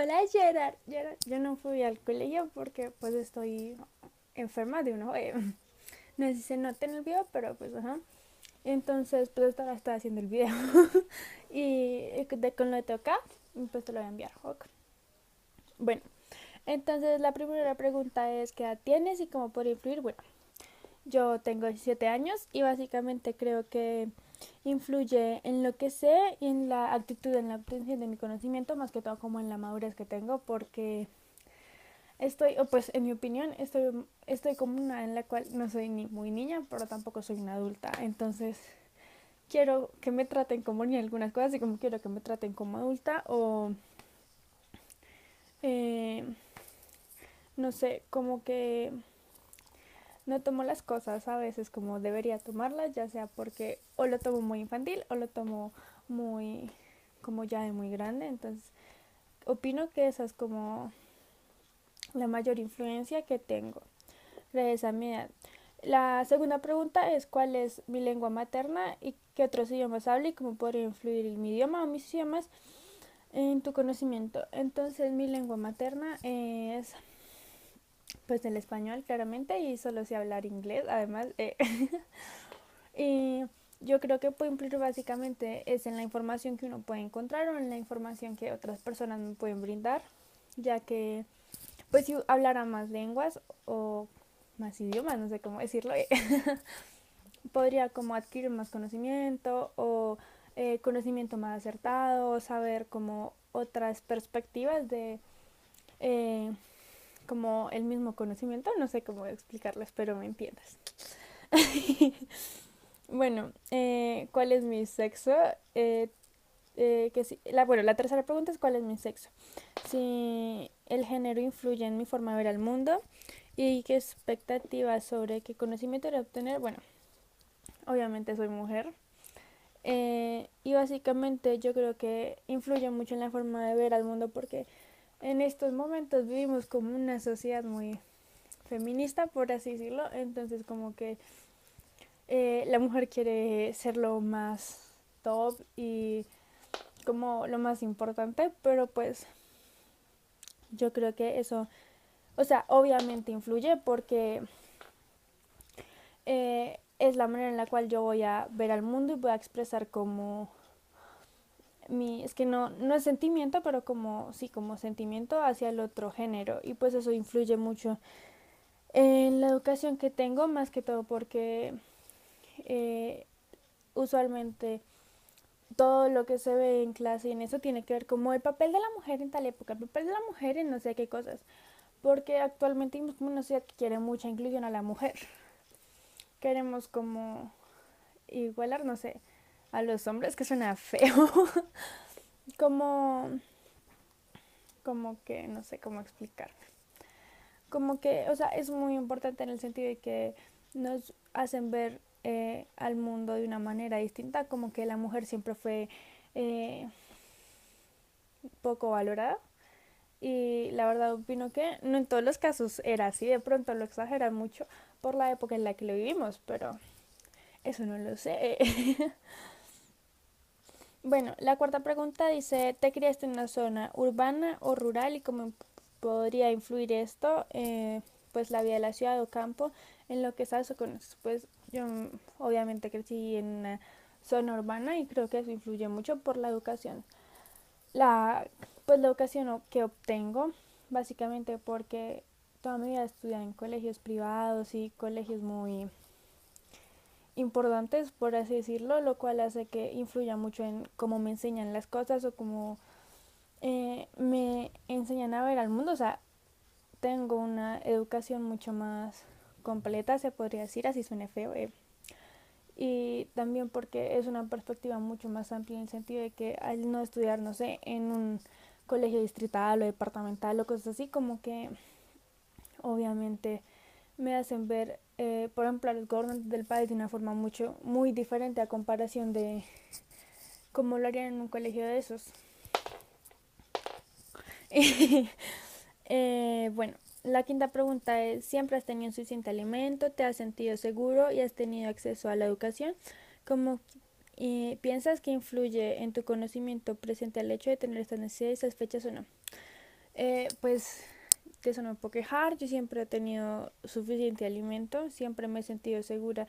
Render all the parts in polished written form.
Hola Gerard. Gerard, yo no fui al colegio porque pues estoy enferma de uno. No sé si se nota en el video, pero pues ajá. Entonces pues estaba haciendo el video. Y con lo de toca, pues te lo voy a enviar. Ok. Bueno, entonces la primera pregunta es ¿qué edad tienes y cómo puede influir? Bueno, yo tengo 17 años y básicamente creo que influye en lo que sé y en la actitud, en la obtención de mi conocimiento, más que todo como en la madurez que tengo, porque estoy, o pues en mi opinión, estoy como una en la cual no soy ni muy niña, pero tampoco soy una adulta. Entonces, quiero que me traten como niña algunas cosas y como quiero que me traten como adulta o eh, no sé, como que no tomo las cosas a veces como debería tomarlas, ya sea porque o lo tomo muy infantil o lo tomo muy como ya de muy grande. Entonces, opino que esa es como la mayor influencia que tengo gracias a mi edad. La segunda pregunta es cuál es mi lengua materna y qué otros idiomas hablo y cómo podría influir mi idioma o mis idiomas en tu conocimiento. Entonces mi lengua materna es pues el español claramente y solo sé hablar inglés además. Y yo creo que puede influir básicamente es en la información que uno puede encontrar o en la información que otras personas me pueden brindar, ya que pues si hablara más lenguas o más idiomas, no sé cómo decirlo, podría como adquirir más conocimiento o conocimiento más acertado, saber como otras perspectivas de eh, como el mismo conocimiento, no sé cómo explicarlo, espero me entiendas. Bueno, ¿cuál es mi sexo? Que si, bueno, la tercera pregunta es ¿cuál es mi sexo? Si el género influye en mi forma de ver al mundo y qué expectativas sobre qué conocimiento de obtener. Bueno, obviamente soy mujer. Y básicamente yo creo que influye mucho en la forma de ver al mundo porque en estos momentos vivimos como una sociedad muy feminista, por así decirlo. Entonces como que la mujer quiere ser lo más top y como lo más importante, pero pues yo creo que eso, o sea, obviamente influye porque es la manera en la cual yo voy a ver al mundo y voy a expresar como es que no es sentimiento, pero como, sí, como sentimiento hacia el otro género. Y pues eso influye mucho en la educación que tengo, más que todo porque eh, usualmente todo lo que se ve en clase y en eso tiene que ver como el papel de la mujer en tal época, el papel de la mujer en no sé qué cosas. Porque actualmente vivimos como una sociedad que quiere mucha inclusión a la mujer. Queremos como igualar, no sé, a los hombres, que suena feo. como, como que, no sé cómo explicar. Como que, o sea, es muy importante en el sentido de que nos hacen ver al mundo de una manera distinta, como que la mujer siempre fue eh, poco valorada. Y la verdad opino que no en todos los casos era así, de pronto lo exageran mucho por la época en la que lo vivimos, pero eso no lo sé. Bueno, la cuarta pregunta dice, ¿te criaste en una zona urbana o rural y cómo podría influir esto, pues la vida de la ciudad o campo, en lo que sabes o conoces? Pues yo obviamente crecí en una zona urbana y creo que eso influye mucho por la educación. La, pues la educación que obtengo, básicamente porque toda mi vida he estudiado en colegios privados y colegios muy importantes, por así decirlo, lo cual hace que influya mucho en cómo me enseñan las cosas o cómo me enseñan a ver al mundo. O sea, tengo una educación mucho más completa, se podría decir, así suene feo. Y también porque es una perspectiva mucho más amplia en el sentido de que al no estudiar, no sé, en un colegio distrital o departamental o cosas así, como que obviamente me hacen ver, por ejemplo, a los gobernantes del país de una forma muy diferente a comparación de cómo lo harían en un colegio de esos. Bueno, la quinta pregunta es, ¿siempre has tenido suficiente alimento? ¿Te has sentido seguro y has tenido acceso a la educación? ¿Cómo piensas que influye en tu conocimiento presente el hecho de tener estas necesidades satisfechas o no? Pues de eso no me puedo quejar. Yo siempre he tenido suficiente alimento, siempre me he sentido segura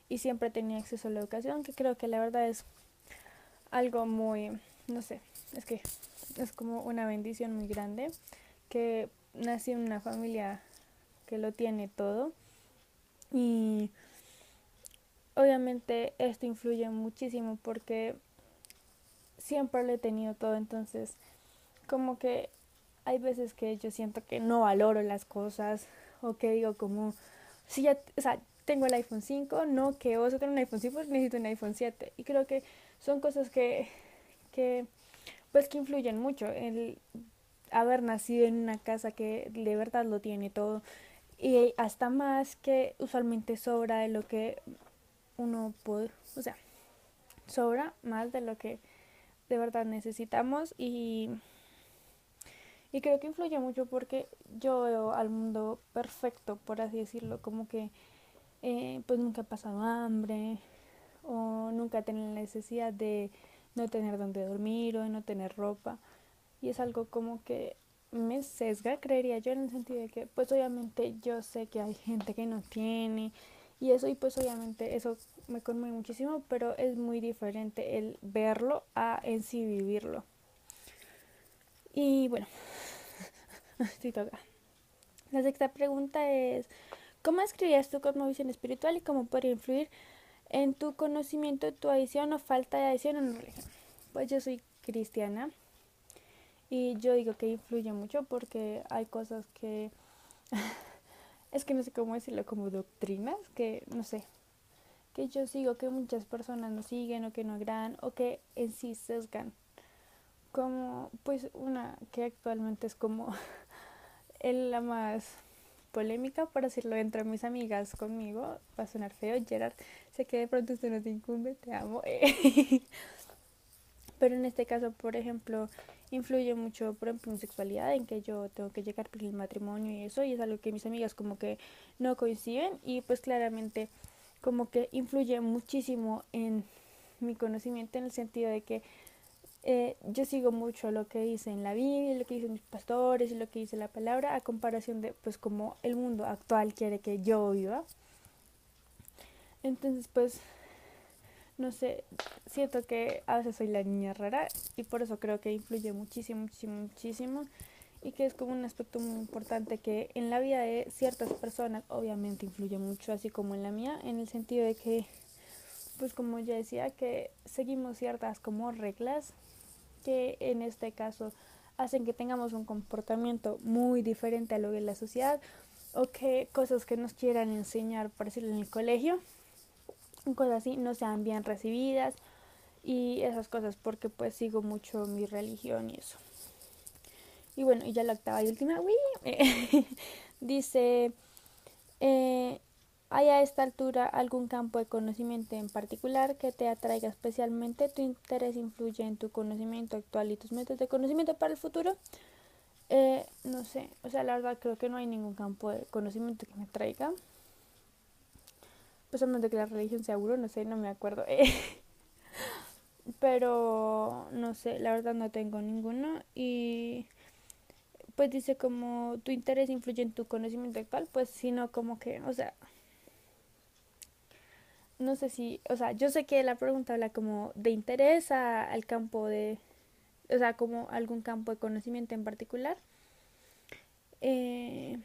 y siempre he tenido acceso a la educación, que creo que la verdad es algo muy, no sé, es que es como una bendición muy grande, que nací en una familia que lo tiene todo y obviamente esto influye muchísimo porque siempre lo he tenido todo, entonces como que hay veces que yo siento que no valoro las cosas o que digo como, si ya, o sea, tengo el iPhone 5, no que oso tener un iPhone 5, pues necesito un iPhone 7 y creo que son cosas que pues que influyen mucho, el haber nacido en una casa que de verdad lo tiene todo y hasta más que usualmente sobra de lo que uno puede, o sea, sobra más de lo que de verdad necesitamos y creo que influye mucho porque yo veo al mundo perfecto, por así decirlo, como que pues nunca he pasado hambre o nunca he tenido la necesidad de no tener donde dormir o de no tener ropa. Y es algo como que me sesga, creería yo, en el sentido de que pues obviamente yo sé que hay gente que no tiene y eso y pues obviamente eso me conmueve muchísimo, pero es muy diferente el verlo a en sí vivirlo. Y bueno, estoy toca. La sexta pregunta es, ¿cómo escribías tu cosmovisión espiritual y cómo podría influir en tu conocimiento, tu adición o falta de adición en una religión? Pues yo soy cristiana y yo digo que influye mucho porque hay cosas que, es que no sé cómo decirlo, como doctrinas, que no sé, que yo sigo que muchas personas no siguen o que no agradan o que en sí sesgan. Como pues una que actualmente es como la más polémica, por decirlo, entre mis amigas conmigo, va a sonar feo, Gerard, sé que de pronto esto no te incumbe, te amo, pero en este caso, por ejemplo, influye mucho, por ejemplo, mi sexualidad, en que yo tengo que llegar por el matrimonio y eso, y es algo que mis amigas como que no coinciden, y pues claramente como que influye muchísimo en mi conocimiento en el sentido de que yo sigo mucho lo que dice en la Biblia, lo que dicen mis pastores y lo que dice la palabra a comparación de pues como el mundo actual quiere que yo viva. Entonces pues no sé, siento que a veces soy la niña rara y por eso creo que influye muchísimo, muchísimo, muchísimo y que es como un aspecto muy importante que en la vida de ciertas personas obviamente influye mucho, así como en la mía, en el sentido de que pues como ya decía que seguimos ciertas como reglas que en este caso hacen que tengamos un comportamiento muy diferente a lo de la sociedad o que cosas que nos quieran enseñar, por decirlo en el colegio, cosas así, no sean bien recibidas y esas cosas porque pues sigo mucho mi religión y eso. Y bueno, y ya la octava y última, dice, eh, ¿hay a esta altura algún campo de conocimiento en particular que te atraiga especialmente? ¿Tu interés influye en tu conocimiento actual y tus métodos de conocimiento para el futuro? No sé, o sea, la verdad creo que no hay ningún campo de conocimiento que me atraiga. Pues a menos de que la religión sea uno, no sé, no me acuerdo. Pero no sé, la verdad no tengo ninguno. Y pues dice como tu interés influye en tu conocimiento actual, pues sino como que, o sea, no sé si, o sea, yo sé que la pregunta habla como de interés al campo de, o sea, como algún campo de conocimiento en particular. Eh,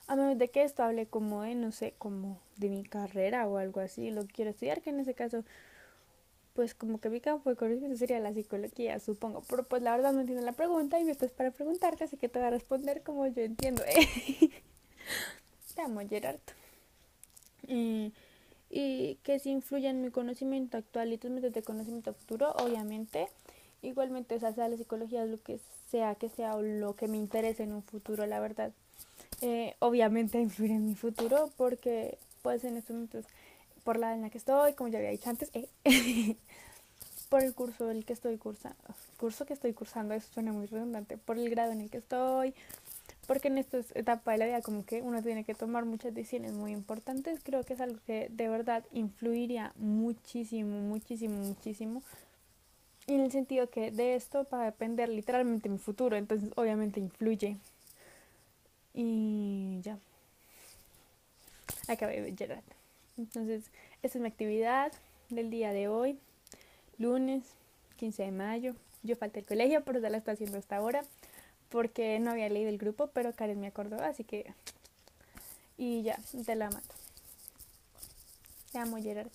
a menos de que esto hable como de, no sé, como de mi carrera o algo así, lo que quiero estudiar, que en ese caso, pues como que mi campo de conocimiento sería la psicología, supongo. Pero pues la verdad no entiendo la pregunta y me estás para preguntarte, así que te voy a responder como yo entiendo. Te amo, Gerard. Eh, y que si influye en mi conocimiento actual y tus métodos de conocimiento futuro, obviamente. Igualmente, o sea la psicología, lo que sea o lo que me interese en un futuro, la verdad. Obviamente influye en mi futuro porque pues en estos momentos por la en la que estoy, como ya había dicho antes, por el curso el que estoy cursando, curso que estoy cursando, eso suena muy redundante, por el grado en el que estoy, porque en esta etapa de la vida como que uno tiene que tomar muchas decisiones muy importantes, creo que es algo que de verdad influiría muchísimo, muchísimo, muchísimo Y en el sentido que de esto va a depender literalmente mi futuro, entonces obviamente influye. Y ya, acabé de ver Gerard. Entonces, esta es mi actividad del día de hoy, lunes 15 de mayo. Yo falté al colegio, por eso la estoy haciendo hasta ahora, porque no había leído el grupo, pero Karen me acordó, así que... Y ya, te la mato. Te amo, Gerard.